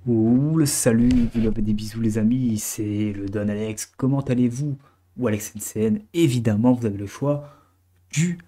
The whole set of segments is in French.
Ouh, le salut, vous avez des bisous les amis, c'est le Don Alex, comment allez-vous? Ou Alex NCN, évidemment vous avez le choix du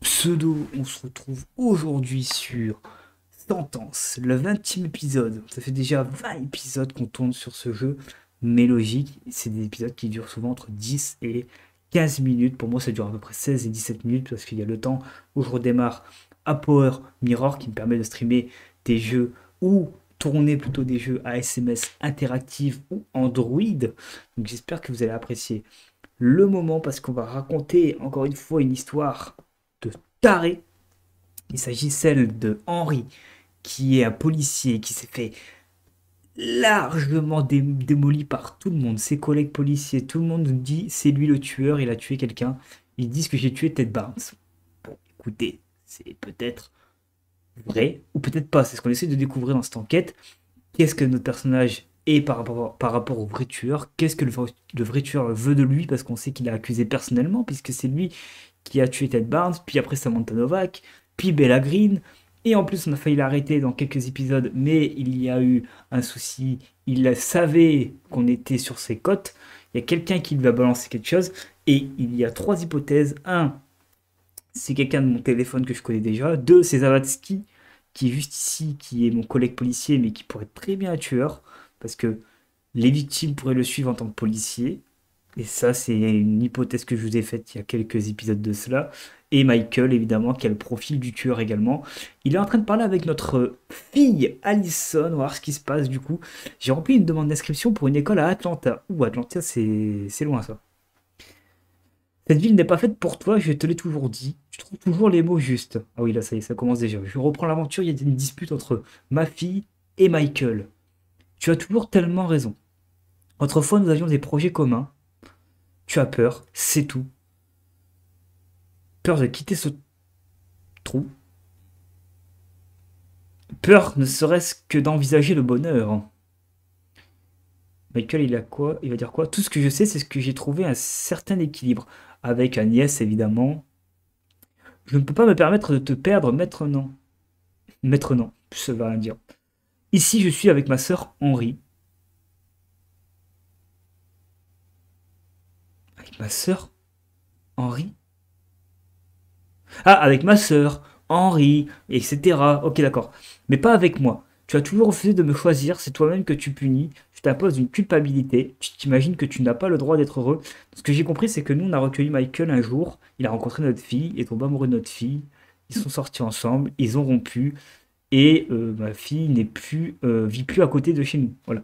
pseudo. On se retrouve aujourd'hui sur Sentence, le 20e épisode. Ça fait déjà 20 épisodes qu'on tourne sur ce jeu, mais logique, c'est des épisodes qui durent souvent entre 10 et 15 minutes. Pour moi ça dure à peu près 16 et 17 minutes parce qu'il y a le temps où je redémarre à Power Mirror qui me permet de streamer des jeux ou tourner plutôt des jeux à SMS interactifs ou Android. Donc j'espère que vous allez apprécier le moment parce qu'on va raconter encore une fois une histoire de taré. Il s'agit celle de Henri, qui est un policier qui s'est fait largement démoli par tout le monde, ses collègues policiers, tout le monde nous dit c'est lui le tueur, il a tué quelqu'un. Ils disent que j'ai tué Ted Barnes. Bon, écoutez, c'est peut-être vrai ou peut-être pas, c'est ce qu'on essaie de découvrir dans cette enquête. Qu'est-ce que notre personnage est par rapport au vrai tueur, qu'est-ce que le vrai tueur veut de lui, parce qu'on sait qu'il a accusé personnellement, puisque c'est lui qui a tué Ted Barnes, puis après Samantha Novak, puis Bella Green, et en plus on a failli l'arrêter dans quelques épisodes, mais il y a eu un souci, il savait qu'on était sur ses côtes, il y a quelqu'un qui lui a balancé quelque chose, et il y a trois hypothèses. Un, c'est quelqu'un de mon téléphone que je connais déjà. Deux, c'est Zawadzki, qui est juste ici, qui est mon collègue policier, mais qui pourrait être très bien un tueur, parce que les victimes pourraient le suivre en tant que policier. Et ça, c'est une hypothèse que je vous ai faite il y a quelques épisodes de cela. Et Michael, évidemment, qui a le profil du tueur également. Il est en train de parler avec notre fille Allison. On va voir ce qui se passe du coup. J'ai rempli une demande d'inscription pour une école à Atlanta. Ouh, Atlanta, c'est loin ça. Cette ville n'est pas faite pour toi, je te l'ai toujours dit. Tu trouves toujours les mots justes. Ah oui, là, ça y est, ça commence déjà. Je reprends l'aventure, il y a une dispute entre ma fille et Michael. Tu as toujours tellement raison. Autrefois, nous avions des projets communs. Tu as peur, c'est tout. Peur de quitter ce trou. Peur ne serait-ce que d'envisager le bonheur. Michael, il a quoi? Il va dire quoi? Tout ce que je sais, c'est ce que j'ai trouvé un certain équilibre. Avec Agnès, évidemment. Je ne peux pas me permettre de te perdre, maître non. Maître non, ça veut rien dire. Ici, je suis avec ma sœur Henri. Avec ma sœur Henri? Ah, avec ma sœur Henri, etc. Ok, d'accord. Mais pas avec moi. Tu as toujours refusé de me choisir, c'est toi-même que tu punis. Tu t'imposes une culpabilité. Tu t'imagines que tu n'as pas le droit d'être heureux. Ce que j'ai compris, c'est que nous, on a recueilli Michael un jour. Il a rencontré notre fille, il est tombé amoureux de notre fille. Ils sont sortis ensemble, ils ont rompu. Et ma fille n'est plus, vit plus à côté de chez nous. Voilà.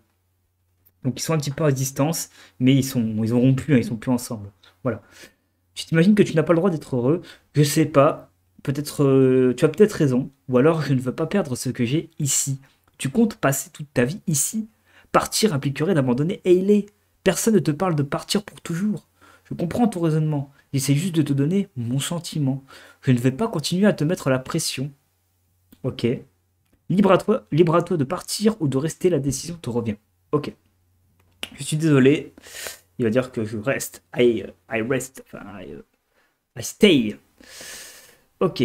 Donc ils sont un petit peu à distance, mais ils ont rompu, hein, ils sont plus ensemble. Voilà. Tu t'imagines que tu n'as pas le droit d'être heureux. Je sais pas. Peut-être, tu as peut-être raison. Ou alors je ne veux pas perdre ce que j'ai ici. Tu comptes passer toute ta vie ici. Partir impliquerait d'abandonner Hayley. Personne ne te parle de partir pour toujours. Je comprends ton raisonnement. J'essaie juste de te donner mon sentiment. Je ne vais pas continuer à te mettre la pression. Ok. Libre à toi de partir ou de rester, la décision te revient. Ok. Je suis désolé. Il va dire que je reste. I rest. Enfin, I stay. Ok.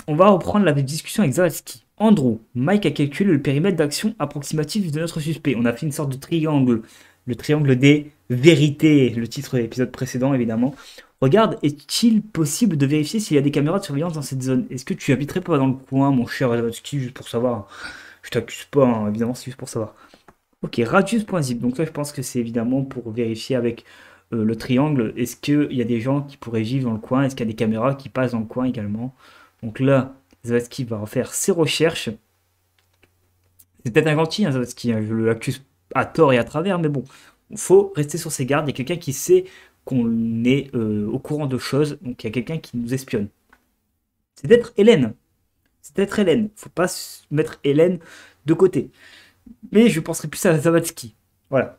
On va reprendre la discussion avec Zawadzki. Andrew, Mike a calculé le périmètre d'action approximatif de notre suspect. On a fait une sorte de triangle. Le triangle des vérités. Le titre de l'épisode précédent, évidemment. Regarde, est-il possible de vérifier s'il y a des caméras de surveillance dans cette zone? Est-ce que tu habiterais pas dans le coin, mon cher Zawadzki, juste pour savoir? Je t'accuse pas, hein, évidemment, c'est juste pour savoir. Ok, radius.zip. Donc là, je pense que c'est évidemment pour vérifier avec le triangle. Est-ce qu'il y a des gens qui pourraient vivre dans le coin? Est-ce qu'il y a des caméras qui passent dans le coin également? Donc là, Zawadzki va refaire ses recherches. C'est peut-être un gentil, hein, Zawadzki, hein, je l'accuse à tort et à travers, mais bon, il faut rester sur ses gardes. Il y a quelqu'un qui sait qu'on est au courant de choses, donc il y a quelqu'un qui nous espionne. C'est peut-être Hélène. C'est peut-être Hélène. Faut pas mettre Hélène de côté. Mais je penserais plus à Zawadzki. Voilà.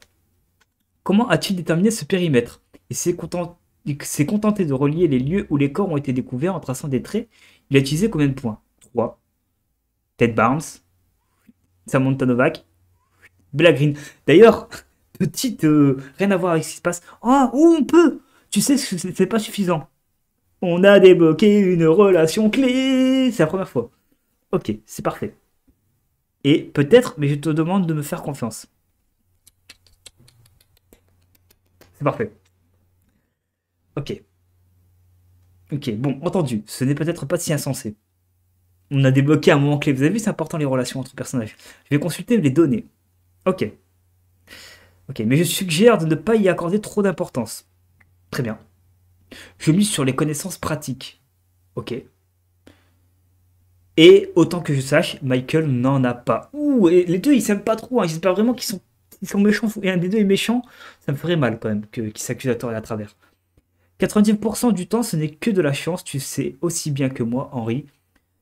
Comment a-t-il déterminé ce périmètre? Il s'est contenté de relier les lieux où les corps ont été découverts en traçant des traits. Il a utilisé combien de points? 3. Ted Barnes, Samantha Novak, Bella Green. D'ailleurs, petite, rien à voir avec ce qui se passe. Ah, où on peut? Tu sais, c'est pas suffisant. On a débloqué une relation clé. C'est la première fois. Ok, c'est parfait. Et peut-être, mais je te demande de me faire confiance. C'est parfait. Ok. Ok, bon, entendu. Ce n'est peut-être pas si insensé. On a débloqué un moment clé. Vous avez vu, c'est important les relations entre personnages. Je vais consulter les données. Ok. Ok, mais je suggère de ne pas y accorder trop d'importance. Très bien. Je mise sur les connaissances pratiques. Ok. Et autant que je sache, Michael n'en a pas. Ouh, et les deux, ils s'aiment pas trop, hein. J'espère vraiment qu'ils sont méchants. Et un des deux est méchant. Ça me ferait mal quand même qu'ils s'accusent à tort et à travers. 90% du temps, ce n'est que de la chance. Tu sais aussi bien que moi, Henri.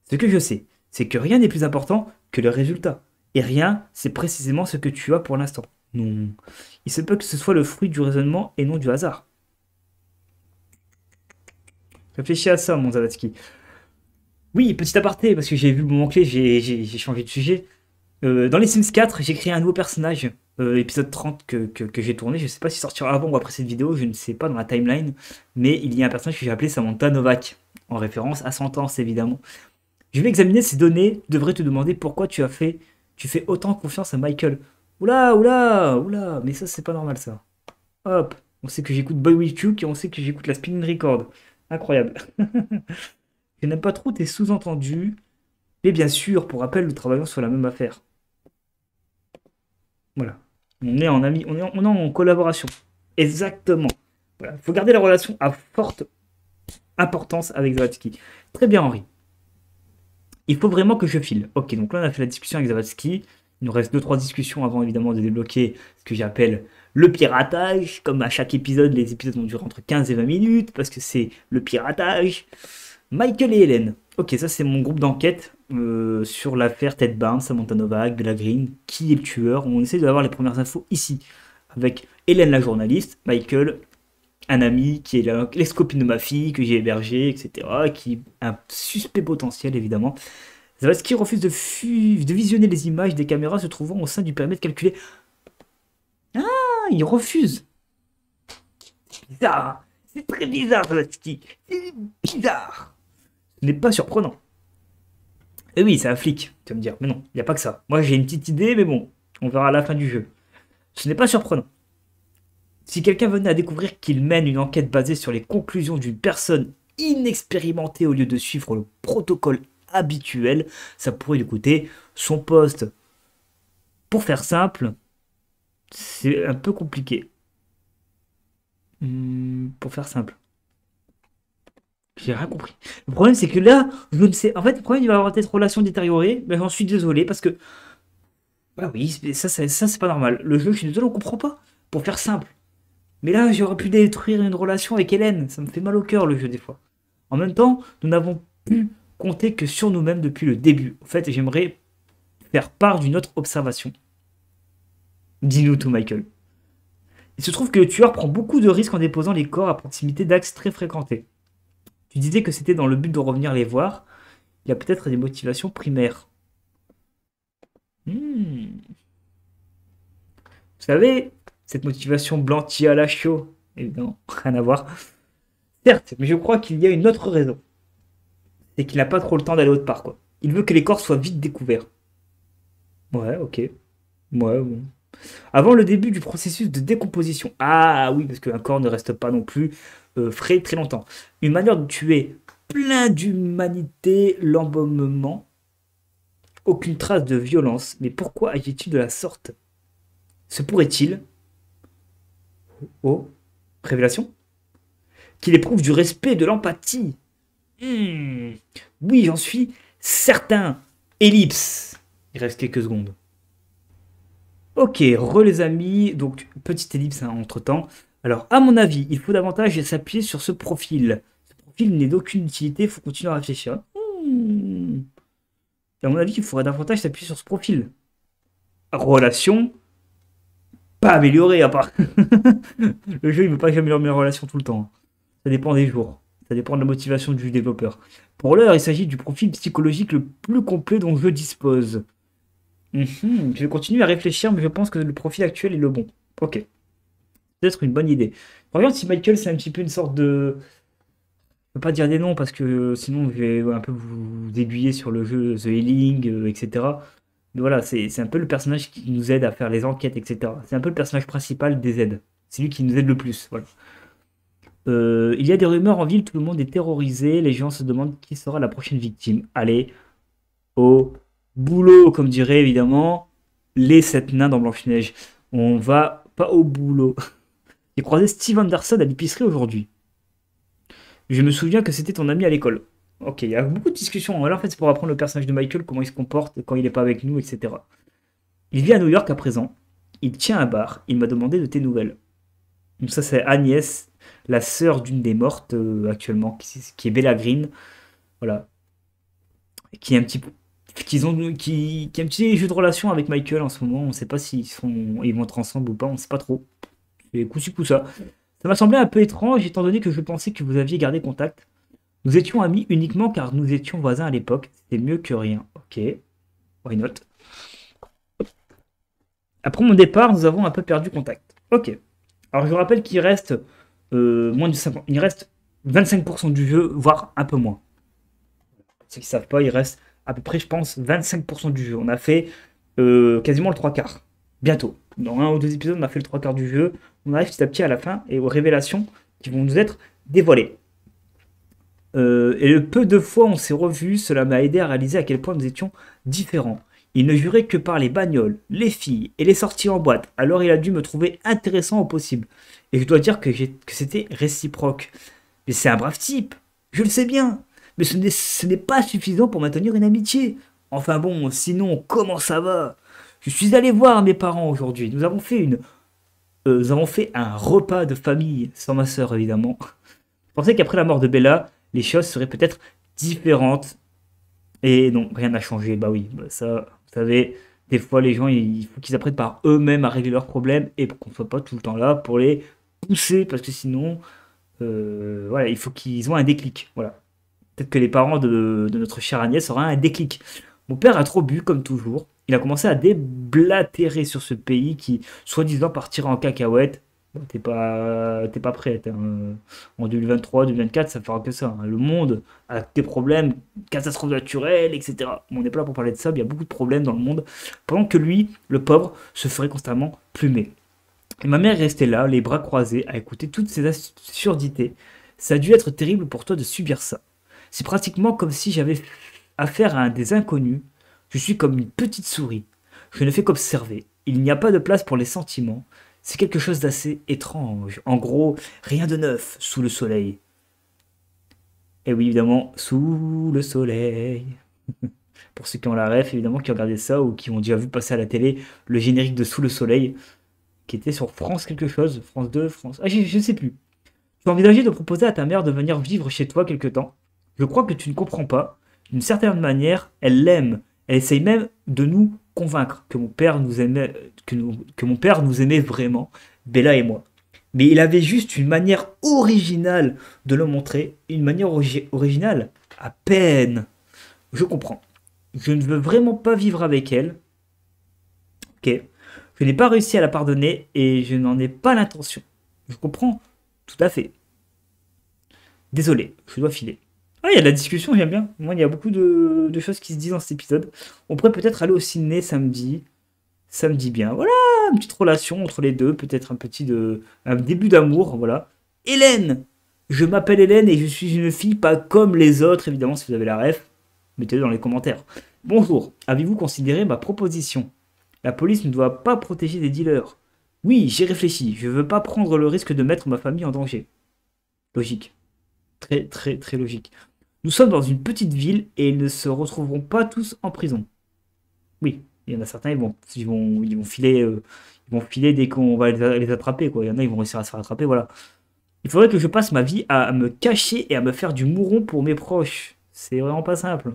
Ce que je sais, c'est que rien n'est plus important que le résultat. Et rien, c'est précisément ce que tu as pour l'instant. Non. Il se peut que ce soit le fruit du raisonnement et non du hasard. Réfléchis à ça, mon Zavatsky. Oui, petit aparté, parce que j'ai vu le moment clé, j'ai changé de sujet. Dans les Sims 4, j'ai créé un nouveau personnage, épisode 30 que j'ai tourné. Je ne sais pas s'il sortira avant ou après cette vidéo, je ne sais pas dans la timeline. Mais il y a un personnage que j'ai appelé Samantha Novak, en référence à Sentence évidemment. Je vais examiner ces données, je devrais te demander pourquoi tu fais autant confiance à Michael. Oula, oula, oula, mais ça c'est pas normal ça. Hop, on sait que j'écoute Boy With You et on sait que j'écoute la spinning record. Incroyable. Je n'aime pas trop tes sous-entendus, mais bien sûr, pour rappel, nous travaillons sur la même affaire. Voilà. On est en ami, on est en collaboration. Exactement. Voilà. Il faut garder la relation à forte importance avec Zawadzki. Très bien, Henri. Il faut vraiment que je file. Ok, donc là, on a fait la discussion avec Zawadzki. Il nous reste deux trois discussions avant, évidemment, de débloquer ce que j'appelle le piratage. Comme à chaque épisode, les épisodes vont durer entre 15 et 20 minutes, parce que c'est le piratage. Michael et Hélène. Ok, ça c'est mon groupe d'enquête sur l'affaire Ted Barnes, Samantha Novak, Bella Green, qui est le tueur. On essaie d'avoir les premières infos ici, avec Hélène la journaliste, Michael, un ami qui est l'ex-copine de ma fille, que j'ai hébergé, etc., qui est un suspect potentiel évidemment. Zavadski refuse de visionner les images des caméras se trouvant au sein du périmètre calculé. Ah, il refuse. Bizarre, hein. C'est très bizarre, Zavadski. C'est bizarre. Ce n'est pas surprenant. Et oui, c'est un flic, tu vas me dire. Mais non, il n'y a pas que ça. Moi, j'ai une petite idée, mais bon, on verra à la fin du jeu. Ce n'est pas surprenant. Si quelqu'un venait à découvrir qu'il mène une enquête basée sur les conclusions d'une personne inexpérimentée au lieu de suivre le protocole habituel, ça pourrait lui coûter son poste. Pour faire simple, c'est un peu compliqué. Pour faire simple. J'ai rien compris. Le problème, c'est que là, je ne sais. En fait, le problème, il va avoir cette relation détériorée. Mais j'en suis désolé parce que. Bah oui, ça c'est pas normal. Le jeu, je suis désolé, on comprend pas. Pour faire simple. Mais là, j'aurais pu détruire une relation avec Hélène. Ça me fait mal au cœur, le jeu, des fois. En même temps, nous n'avons pu compter que sur nous-mêmes depuis le début. En fait, j'aimerais faire part d'une autre observation. Dis-nous tout, Michael. Il se trouve que le tueur prend beaucoup de risques en déposant les corps à proximité d'axes très fréquentés. Tu disais que c'était dans le but de revenir les voir. Il y a peut-être des motivations primaires. Hmm. Vous savez, cette motivation blanchie à la chaux, évidemment, rien à voir. Certes, mais je crois qu'il y a une autre raison. C'est qu'il n'a pas trop le temps d'aller autre part, quoi. Il veut que les corps soient vite découverts. Ouais, ok. Ouais, bon. Avant le début du processus de décomposition. Ah oui, parce qu'un corps ne reste pas non plus frais très longtemps. Une manière de tuer plein d'humanité, l'embaumement, aucune trace de violence. Mais pourquoi agit-il de la sorte? Se pourrait-il, oh, révélation, qu'il éprouve du respect et de l'empathie? Hmm, oui, j'en suis certain. Ellipse. Il reste quelques secondes. Ok, les amis, donc petite ellipse hein, entre temps. Alors, à mon avis, il faut davantage s'appuyer sur ce profil. Ce profil n'est d'aucune utilité, il faut continuer à réfléchir. À mon avis, il faudrait davantage s'appuyer sur ce profil. Relation, pas améliorée à part. Le jeu, il ne veut pas que j'améliore mes relations tout le temps. Ça dépend des jours. Ça dépend de la motivation du développeur. Pour l'heure, il s'agit du profil psychologique le plus complet dont je dispose. Je vais continuer à réfléchir, mais je pense que le profil actuel est le bon. Ok. Peut-être une bonne idée. Regarde si Michael, c'est un petit peu une sorte de. Je ne peux pas dire des noms parce que sinon je vais un peu vous aiguiller sur le jeu The Healing, etc. Mais voilà, c'est un peu le personnage qui nous aide à faire les enquêtes, etc. C'est un peu le personnage principal des aides. C'est lui qui nous aide le plus. Voilà. Il y a des rumeurs en ville, tout le monde est terrorisé. Les gens se demandent qui sera la prochaine victime. Allez, au boulot, comme dirait évidemment les 7 nains dans Blanche-Neige. On va pas au boulot. J'ai croisé Steve Anderson à l'épicerie aujourd'hui. Je me souviens que c'était ton ami à l'école. Ok, il y a beaucoup de discussions. Là, en fait, c'est pour apprendre le personnage de Michael, comment il se comporte quand il n'est pas avec nous, etc. Il vit à New York à présent. Il tient un bar. Il m'a demandé de tes nouvelles. Donc ça, c'est Agnès, la sœur d'une des mortes actuellement, qui est Bella Green. Voilà. Qui est un petit peu qui a un petit jeu de relation avec Michael en ce moment. On ne sait pas ils vont être ensemble ou pas. On ne sait pas trop. C'est coup-ci coup-ça. Ça m'a semblé un peu étrange étant donné que je pensais que vous aviez gardé contact. Nous étions amis uniquement car nous étions voisins à l'époque. C'était mieux que rien. Ok. Why not? Après mon départ, nous avons un peu perdu contact. Ok. Alors je vous rappelle qu'il reste moins de 50. Il reste 25% du jeu, voire un peu moins. Pour ceux qui ne savent pas, il reste à peu près, je pense, 25% du jeu. On a fait quasiment le 3 quarts. Bientôt. Dans un ou deux épisodes, on a fait le 3 quarts du jeu. On arrive petit à petit à la fin et aux révélations qui vont nous être dévoilées. Et le peu de fois où on s'est revus, cela m'a aidé à réaliser à quel point nous étions différents. Il ne jurait que par les bagnoles, les filles et les sorties en boîte, alors il a dû me trouver intéressant au possible. Et je dois dire que c'était réciproque. Mais c'est un brave type, je le sais bien, mais ce n'est pas suffisant pour maintenir une amitié. Enfin bon, sinon, comment ça va? Je suis allé voir mes parents aujourd'hui. Nous avons fait un repas de famille, sans ma sœur évidemment. Je pensais qu'après la mort de Bella, les choses seraient peut-être différentes. Et non, rien n'a changé. Bah oui, bah ça, vous savez, des fois les gens, il faut qu'ils apprennent par eux-mêmes à régler leurs problèmes et qu'on ne soit pas tout le temps là pour les pousser parce que sinon, voilà, il faut qu'ils aient un déclic. Voilà. Peut-être que les parents de notre chère Agnès auront un déclic. Mon père a trop bu, comme toujours. Il a commencé à déblatérer sur ce pays qui, soi-disant, partira en cacahuète. Bon, t'es pas prête, hein. En 2023, 2024, ça fera que ça, hein. Le monde a des problèmes, catastrophes naturelles, etc. Bon, on n'est pas là pour parler de ça, mais il y a beaucoup de problèmes dans le monde. Pendant que lui, le pauvre, se ferait constamment plumer. Et ma mère restait là, les bras croisés, à écouter toutes ces absurdités. Ça a dû être terrible pour toi de subir ça. C'est pratiquement comme si j'avais affaire à un des inconnus. Je suis comme une petite souris. Je ne fais qu'observer. Il n'y a pas de place pour les sentiments. C'est quelque chose d'assez étrange. En gros, rien de neuf sous le soleil. Et oui, évidemment, sous le soleil. Pour ceux qui ont la ref, évidemment, qui ont regardé ça ou qui ont déjà vu passer à la télé le générique de Sous le soleil, qui était sur France quelque chose, France 2, France... Ah, je ne sais plus. Tu as envisagé de proposer à ta mère de venir vivre chez toi quelque temps. Je crois que tu ne comprends pas. D'une certaine manière, elle l'aime. Elle essaye même de nous convaincre que mon père nous aimait, que mon père nous aimait vraiment, Bella et moi. Mais il avait juste une manière originale de le montrer, une manière originale, à peine. Je comprends. Je ne veux vraiment pas vivre avec elle. Ok. Je n'ai pas réussi à la pardonner et je n'en ai pas l'intention. Je comprends. Tout à fait. Désolé, je dois filer. Ah, il y a de la discussion, j'aime bien. Moi, il y a beaucoup de choses qui se disent dans cet épisode. On pourrait peut-être aller au ciné samedi. Samedi bien. Voilà, une petite relation entre les deux. Peut-être un début d'amour. Voilà. Hélène! Je m'appelle Hélène et je suis une fille pas comme les autres. Évidemment, si vous avez la ref, mettez-le dans les commentaires. Bonjour, avez-vous considéré ma proposition? La police ne doit pas protéger des dealers. Oui, j'ai réfléchi. Je veux pas prendre le risque de mettre ma famille en danger. Logique. Très, très, très logique. Nous sommes dans une petite ville et ils ne se retrouveront pas tous en prison. Oui, il y en a certains, ils vont filer dès qu'on va les attraper, quoi. Il y en a, ils vont réussir à se faire attraper, voilà. Il faudrait que je passe ma vie à me cacher et à me faire du mouron pour mes proches. C'est vraiment pas simple.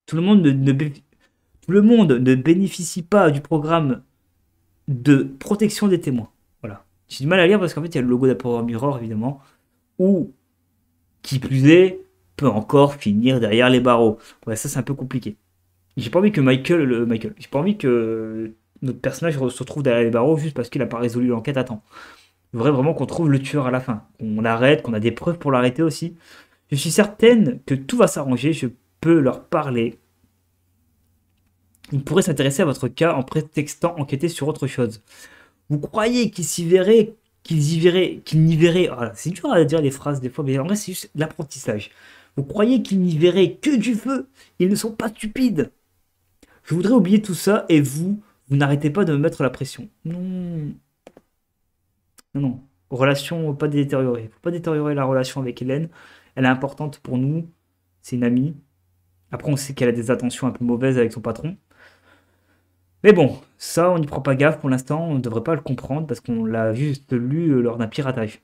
Tout le monde tout le monde ne bénéficie pas du programme de protection des témoins. Voilà. J'ai du mal à lire parce qu'en fait, il y a le logo d'Apple Mirror, évidemment, ou qui plus est, peut encore finir derrière les barreaux. Ouais, ça c'est un peu compliqué. J'ai pas envie que j'ai pas envie que notre personnage se retrouve derrière les barreaux juste parce qu'il a pas résolu l'enquête à temps. Il faudrait vraiment qu'on trouve le tueur à la fin, qu'on l'arrête, qu'on a des preuves pour l'arrêter aussi. Je suis certaine que tout va s'arranger, je peux leur parler. Il pourrait s'intéresser à votre cas en prétextant enquêter sur autre chose. Vous croyez qu'il s'y verrait, qu'il n'y verrait. Ah, c'est dur à dire les phrases des fois, mais en vrai, c'est juste l'apprentissage. Vous croyez qu'il n'y verrait que du feu? Ils ne sont pas stupides. Je voudrais oublier tout ça et vous n'arrêtez pas de me mettre la pression. Non, non, non. Relation pas détériorée. Faut pas détériorer la relation avec Hélène. Elle est importante pour nous. C'est une amie. Après, on sait qu'elle a des attentions un peu mauvaises avec son patron. Mais bon, ça, on n'y prend pas gaffe pour l'instant. On ne devrait pas le comprendre parce qu'on l'a juste lu lors d'un piratage.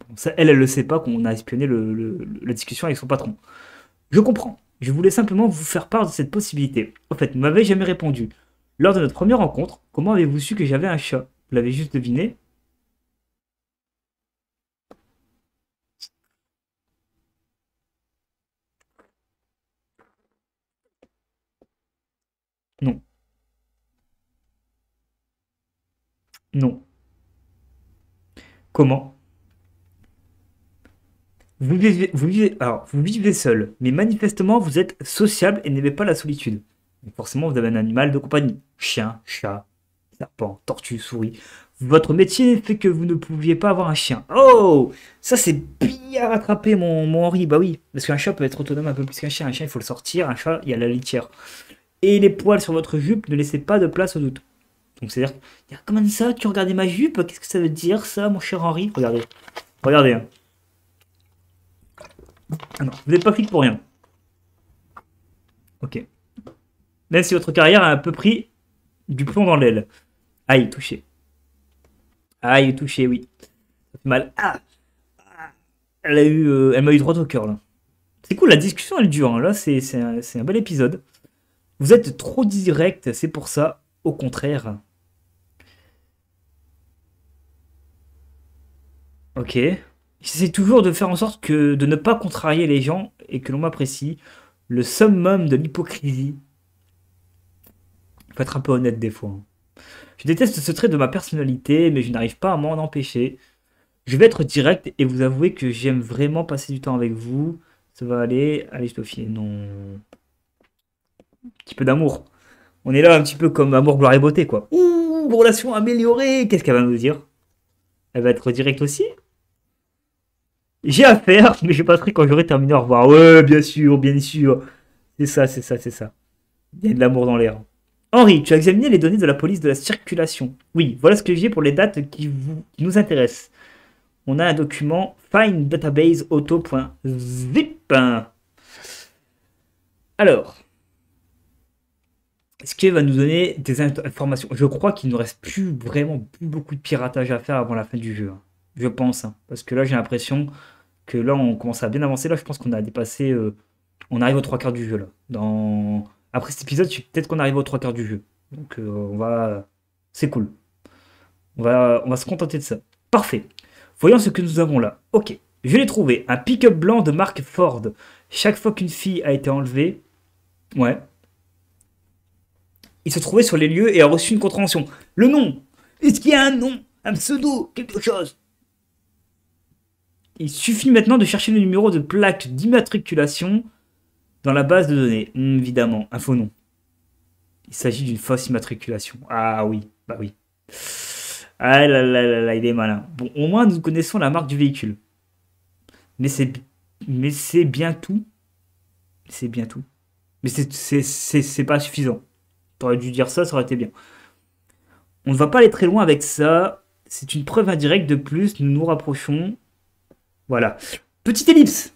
Bon, ça, elle ne sait pas qu'on a espionné la discussion avec son patron. Je comprends. Je voulais simplement vous faire part de cette possibilité. En fait, vous m'avez jamais répondu. Lors de notre première rencontre, comment avez-vous su que j'avais un chat? Vous l'avez juste deviné? Non. Non. Comment? Vous vivez seul, mais manifestement vous êtes sociable et n'aimez pas la solitude. Donc forcément, vous avez un animal de compagnie. Chien, chat, serpent, tortue, souris. Votre métier fait que vous ne pouviez pas avoir un chien. Oh! Ça c'est bien rattrapé mon Henri. Bah oui, parce qu'un chat peut être autonome un peu plus qu'un chien. Un chien, il faut le sortir. Un chat, il y a la litière. Et les poils sur votre jupe ne laissez pas de place au doute. Donc c'est-à-dire, comment ça, tu regardais ma jupe? Qu'est-ce que ça veut dire ça, mon cher Henri? Regardez. Regardez, hein. Ah non, vous n'êtes pas flic pour rien. Ok. Même si votre carrière a un peu pris du plomb dans l'aile. Aïe, touché. Aïe, touché, oui. Ça fait mal. Ah, elle m'a eu droit au cœur, là. C'est cool, la discussion, elle dure, hein. Là, c'est un bel épisode. Vous êtes trop direct, c'est pour ça. Au contraire. Ok. J'essaie toujours de faire en sorte que de ne pas contrarier les gens et que l'on m'apprécie. Le summum de l'hypocrisie. Faut être un peu honnête des fois, hein. Je déteste ce trait de ma personnalité, mais je n'arrive pas à m'en empêcher. Je vais être direct et vous avouer que j'aime vraiment passer du temps avec vous. Ça va aller. Allez, je te fie. Non. Un petit peu d'amour. On est là un petit peu comme amour, gloire et beauté, quoi. Ouh, relation améliorée. Qu'est-ce qu'elle va nous dire? Elle va être directe aussi? J'ai affaire, mais je passerai quand j'aurai terminé. Au revoir. Ouais, bien sûr, bien sûr. C'est ça, c'est ça, c'est ça. Il y a de l'amour dans l'air. Henri, tu as examiné les données de la police de la circulation. Oui, voilà ce que j'ai pour les dates qui nous intéressent. On a un document find database auto.zip. Alors, est-ce qu'il va nous donner des informations? Je crois qu'il ne nous reste plus beaucoup de piratage à faire avant la fin du jeu, hein. Je pense, hein. Parce que là, j'ai l'impression que là, on commence à bien avancer. Là, je pense qu'on a dépassé. On arrive aux trois quarts du jeu, là. Après cet épisode, peut-être qu'on arrive aux trois quarts du jeu. Donc, on va. C'est cool. On va se contenter de ça. Parfait. Voyons ce que nous avons là. Ok. Je l'ai trouvé. Un pick-up blanc de marque Ford. Chaque fois qu'une fille a été enlevée. Ouais. Il se trouvait sur les lieux et a reçu une contravention. Le nom. Est-ce qu'il y a un nom? Un pseudo? Quelque chose? Il suffit maintenant de chercher le numéro de plaque d'immatriculation dans la base de données. Évidemment, un faux nom. Il s'agit d'une fausse immatriculation. Ah oui, bah oui. Ah là là là là, il est malin. Bon, au moins nous connaissons la marque du véhicule. Mais c'est, mais c'est bien tout. C'est bien tout. Mais c'est pas suffisant. T'aurais dû dire ça, ça aurait été bien. On ne va pas aller très loin avec ça. C'est une preuve indirecte de plus. Nous nous rapprochons. Voilà. Petite ellipse.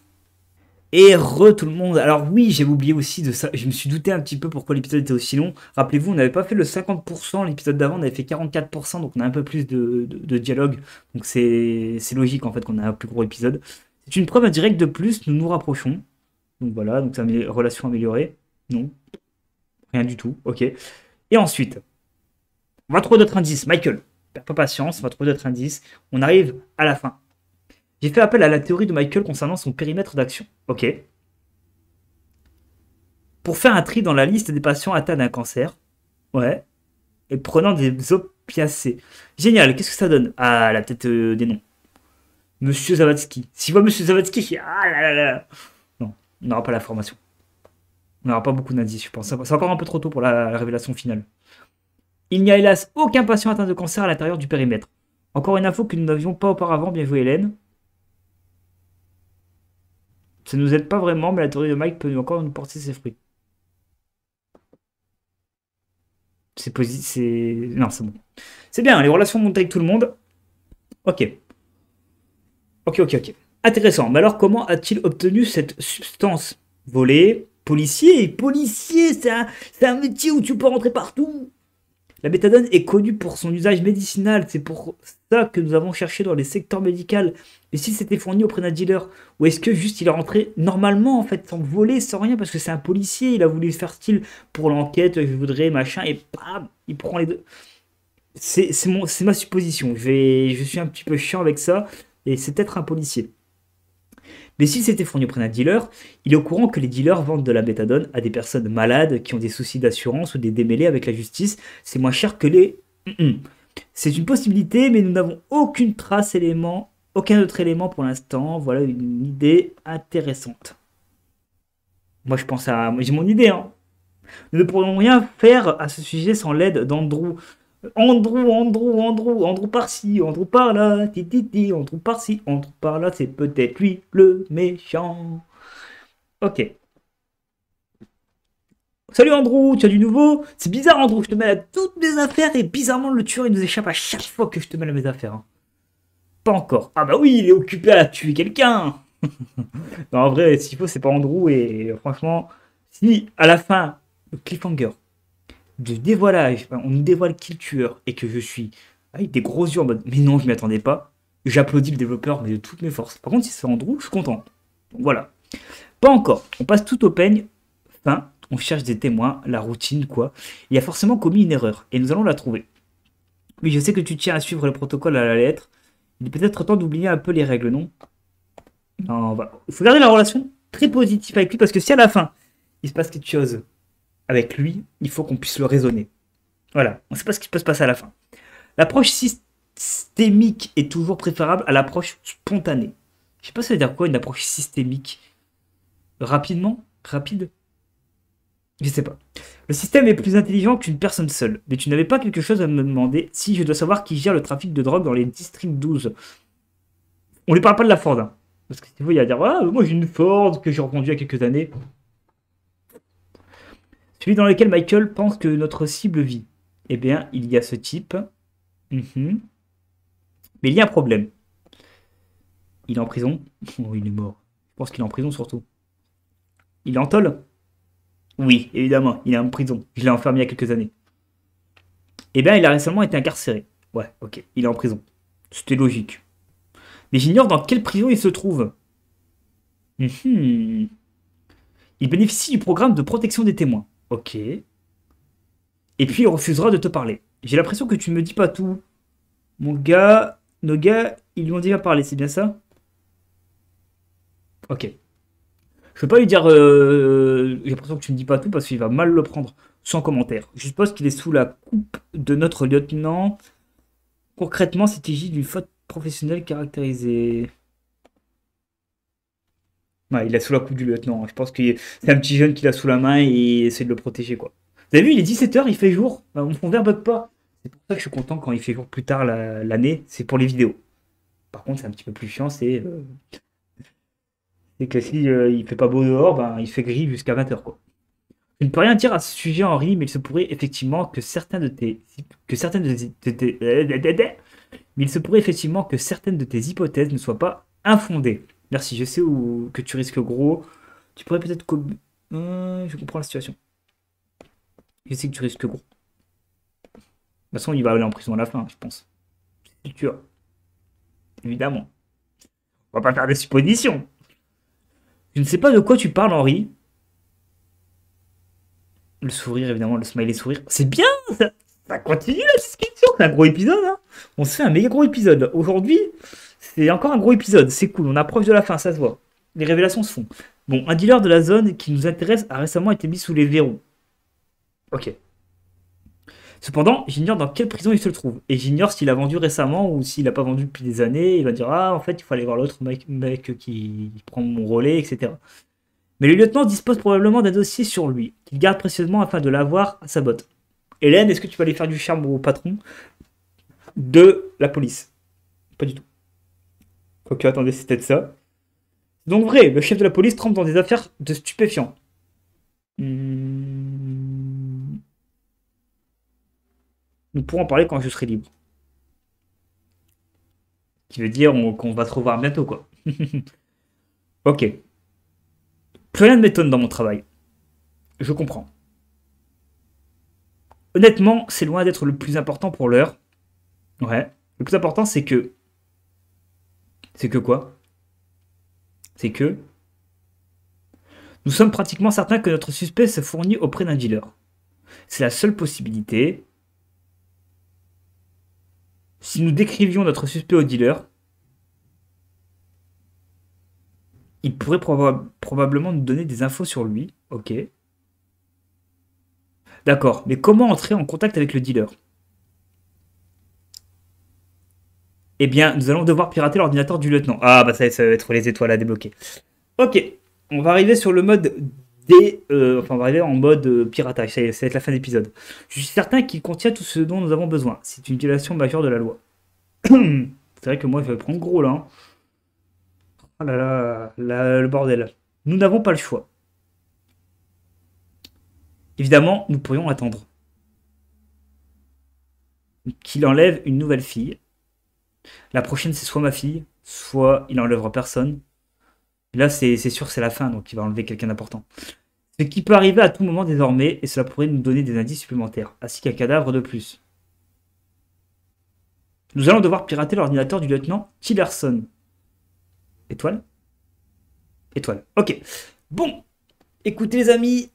Et tout le monde. Alors oui, j'ai oublié aussi de ça. Je me suis douté un petit peu pourquoi l'épisode était aussi long. Rappelez-vous, on n'avait pas fait le 50%, l'épisode d'avant, on avait fait 44%, donc on a un peu plus de dialogue. Donc c'est logique en fait qu'on a un plus gros épisode. C'est une preuve indirecte de plus, nous nous rapprochons. Donc voilà, donc c'est une relation améliorée. Non, rien du tout, ok. Et ensuite, on va trouver d'autres indices. Michael, perds pas patience, on va trouver d'autres indices. On arrive à la fin. J'ai fait appel à la théorie de Michael concernant son périmètre d'action. Ok. Pour faire un tri dans la liste des patients atteints d'un cancer. Ouais. Et prenant des opiacés. Génial, qu'est-ce que ça donne? Ah, la tête des noms. Monsieur Zavatsky. Si voit Monsieur Zavatsky, ah là là là. Non, on n'aura pas la formation. On n'aura pas beaucoup d'indices, je pense. C'est encore un peu trop tôt pour la révélation finale. Il n'y a hélas aucun patient atteint de cancer à l'intérieur du périmètre. Encore une info que nous n'avions pas auparavant, bien joué Hélène. Ça ne nous aide pas vraiment, mais la théorie de Mike peut encore nous porter ses fruits. C'est positif, c'est... Non, c'est bon. C'est bien, les relations montent avec tout le monde. Ok. Ok. Intéressant. Mais alors, comment a-t-il obtenu cette substance? Volée, policier, c'est un métier où tu peux rentrer partout. La méthadone est connue pour son usage médicinal, c'est pour ça que nous avons cherché dans les secteurs médicaux. Et si c'était fourni auprès d'un dealer, ou est-ce que juste il est rentré normalement en fait, sans voler, sans rien, parce que c'est un policier, il a voulu faire style pour l'enquête, je voudrais machin, et bam, il prend les deux. C'est ma supposition. Je suis un petit peu chiant avec ça, et c'est peut-être un policier. Mais si c'était fourni auprès d'un dealer, il est au courant que les dealers vendent de la méthadone à des personnes malades qui ont des soucis d'assurance ou des démêlés avec la justice. C'est moins cher que les... C'est une possibilité, mais nous n'avons aucun autre élément pour l'instant. Voilà une idée intéressante. Moi, je pense à... J'ai mon idée, hein. Nous ne pourrions rien faire à ce sujet sans l'aide d'Andrew. Andrew par-ci, Andrew par-là, titi, Andrew par-ci, Andrew par-là, c'est peut-être lui le méchant. Ok. Salut Andrew, tu as du nouveau? C'est bizarre Andrew, je te mêle à toutes mes affaires et bizarrement le tueur il nous échappe à chaque fois que je te mêle à mes affaires. Hein. Pas encore. Ah bah oui, il est occupé à tuer quelqu'un. Non, en vrai, s'il faut, c'est pas Andrew et franchement, si à la fin, le cliffhanger, de dévoilage, on nous dévoile qui le tueur et que je suis avec des gros yeux en mode mais non, je m'y attendais pas. J'applaudis le développeur, mais de toutes mes forces. Par contre, si c'est Andrew, je suis content. Donc voilà. Pas encore. On passe tout au peigne. Fin. On cherche des témoins, la routine, quoi. Il a forcément commis une erreur et nous allons la trouver. Oui, je sais que tu tiens à suivre le protocole à la lettre. Il est peut-être temps d'oublier un peu les règles, non? Non, il faut garder la relation très positive avec lui parce que si à la fin, il se passe quelque chose avec lui, il faut qu'on puisse le raisonner. Voilà, on ne sait pas ce qui peut se passer à la fin. L'approche systémique est toujours préférable à l'approche spontanée. Je sais pas ça veut dire quoi une approche systémique. Rapidement? Rapide? Je sais pas. Le système est plus intelligent qu'une personne seule. Mais tu n'avais pas quelque chose à me demander si je dois savoir qui gère le trafic de drogue dans les districts 12. On ne parle pas de la Ford. Hein. Parce que si vous, il va dire, ah, moi j'ai une Ford que j'ai revendue il y a quelques années. Celui dans lequel Michael pense que notre cible vit. Eh bien, il y a ce type. Mais il y a un problème. Il est en prison. Oh, il est mort. Je pense qu'il est en prison surtout. Il est en tôle? Oui, évidemment, il est en prison. Je l'ai enfermé il y a quelques années. Eh bien, il a récemment été incarcéré. Ouais, ok, il est en prison. C'était logique. Mais j'ignore dans quelle prison il se trouve. Il bénéficie du programme de protection des témoins. Ok. Et puis il refusera de te parler. J'ai l'impression que tu ne me dis pas tout. Mon gars, nos gars, ils lui ont déjà parlé, c'est bien ça? Ok. Je peux pas lui dire j'ai l'impression que tu ne dis pas tout parce qu'il va mal le prendre. Sans commentaire. Je suppose qu'il est sous la coupe de notre lieutenant. Concrètement, c'est s'agit d'une faute professionnelle caractérisée. Ouais, il a sous la coupe du lieutenant. Je pense que c'est un petit jeune qui l'a sous la main et essaie de le protéger, quoi. Vous avez vu, il est 17h, il fait jour. Mon verre bug pas. C'est pour ça que je suis content quand il fait jour plus tard l'année. C'est pour les vidéos. Par contre, c'est un petit peu plus chiant, c'est que si il fait pas beau dehors, ben, il fait gris jusqu'à 20h, quoi. Je ne peux rien dire à ce sujet, Henri, mais il se pourrait effectivement que certaines de tes mais il se pourrait effectivement que certaines de tes hypothèses ne soient pas infondées. Merci, je sais que tu risques gros. Tu pourrais peut-être... je comprends la situation. Je sais que tu risques gros. De toute façon, il va aller en prison à la fin, je pense. C'est sûr. Évidemment. On va pas faire des suppositions. Je ne sais pas de quoi tu parles, Henri. Le sourire, évidemment, le smiley sourire. C'est bien, ça continue la discussion. C'est un gros épisode. Hein. On se fait un méga gros épisode. Aujourd'hui, c'est encore un gros épisode. C'est cool. On approche de la fin, ça se voit. Les révélations se font. Bon, un dealer de la zone qui nous intéresse a récemment été mis sous les verrous. Ok. Cependant, j'ignore dans quelle prison il se trouve. Et j'ignore s'il a vendu récemment ou s'il n'a pas vendu depuis des années. Il va dire, ah, en fait, il faut aller voir l'autre mec qui prend mon relais, etc. Mais le lieutenant dispose probablement d'un dossier sur lui, qu'il garde précieusement afin de l'avoir à sa botte. Hélène, est-ce que tu vas aller faire du charme au patron de la police? Pas du tout. Quoique, attendez, c'est peut-être ça. Donc vrai, le chef de la police trempe dans des affaires de stupéfiants. Hmm. Nous pourrons en parler quand je serai libre. Qui veut dire qu'on va se revoir bientôt, quoi. Ok. Plus rien ne m'étonne dans mon travail. Je comprends. Honnêtement, c'est loin d'être le plus important pour l'heure. Ouais. Le plus important, c'est que... C'est que quoi? C'est que... Nous sommes pratiquement certains que notre suspect se fournit auprès d'un dealer. C'est la seule possibilité. Si nous décrivions notre suspect au dealer, il pourrait probablement nous donner des infos sur lui. Ok. D'accord, mais comment entrer en contact avec le dealer? Eh bien, nous allons devoir pirater l'ordinateur du lieutenant. Ah, bah ça va être les étoiles à débloquer. Ok, on va arriver sur le mode enfin, on va arriver en mode piratage. Ça va être la fin d'épisode. Je suis certain qu'il contient tout ce dont nous avons besoin. C'est une violation majeure de la loi. C'est vrai que moi, je vais prendre gros là, hein. Oh là là, le bordel. Nous n'avons pas le choix. Évidemment, nous pourrions attendre qu'il enlève une nouvelle fille. La prochaine, c'est soit ma fille, soit il enlèvera personne. Là, c'est sûr, c'est la fin, donc il va enlever quelqu'un d'important. Ce qui peut arriver à tout moment désormais, et cela pourrait nous donner des indices supplémentaires, ainsi qu'un cadavre de plus. Nous allons devoir pirater l'ordinateur du lieutenant Tillerson. Étoile? Étoile. Ok. Bon, écoutez les amis,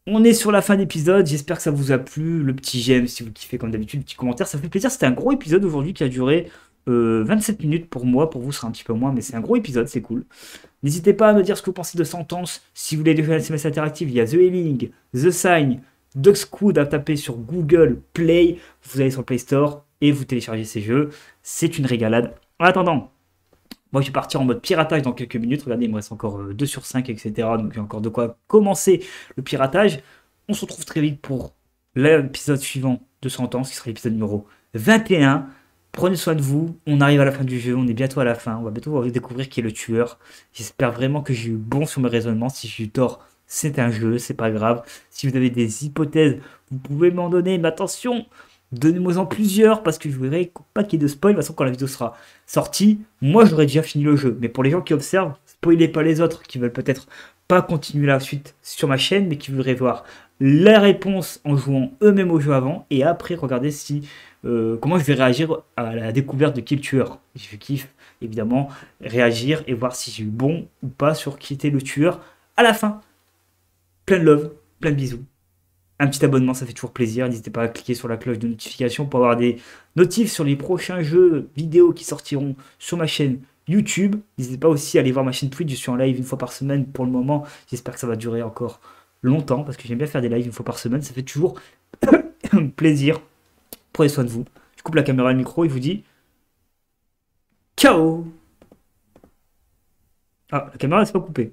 on est sur la fin d'épisode. J'espère que ça vous a plu. Le petit j'aime si vous kiffez comme d'habitude, le petit commentaire, ça fait plaisir. C'était un gros épisode aujourd'hui qui a duré 27 minutes pour moi. Pour vous, ce sera un petit peu moins, mais c'est un gros épisode, c'est cool. N'hésitez pas à me dire ce que vous pensez de Sentence. Si vous voulez des SMS interactifs, il y a The Healing, The Sign, Dog Squad à taper sur Google Play. Vous allez sur le Play Store et vous téléchargez ces jeux. C'est une régalade. En attendant, moi je vais partir en mode piratage dans quelques minutes. Regardez, il me reste encore 2 sur 5, etc. Donc j'ai encore de quoi commencer le piratage. On se retrouve très vite pour l'épisode suivant de Sentence, qui sera l'épisode numéro 21. Prenez soin de vous, on arrive à la fin du jeu, on est bientôt à la fin, on va bientôt découvrir qui est le tueur. J'espère vraiment que j'ai eu bon sur mes raisonnements, si j'ai eu tort, c'est un jeu, c'est pas grave. Si vous avez des hypothèses, vous pouvez m'en donner, mais attention, donnez-moi-en plusieurs, parce que je voudrais pas qu'il y ait de spoil. De toute façon, quand la vidéo sera sortie, moi j'aurais déjà fini le jeu. Mais pour les gens qui observent, spoilez pas les autres, qui veulent peut-être pas continuer la suite sur ma chaîne, mais qui voudraient voir la réponse en jouant eux-mêmes au jeu avant, et après regarder si comment je vais réagir à la découverte de qui est le tueur. Je kiffe évidemment réagir et voir si j'ai eu bon ou pas sur qui était le tueur à la fin. Plein de love, plein de bisous. Un petit abonnement, ça fait toujours plaisir. N'hésitez pas à cliquer sur la cloche de notification pour avoir des notifs sur les prochains jeux vidéo qui sortiront sur ma chaîne YouTube. N'hésitez pas aussi à aller voir ma chaîne Twitch. Je suis en live une fois par semaine pour le moment. J'espère que ça va durer encore longtemps parce que j'aime bien faire des lives une fois par semaine. Ça fait toujours plaisir. Prenez soin de vous. Je coupe la caméra et le micro et je vous dis ciao. Ah, la caméra elle s'est pas coupée.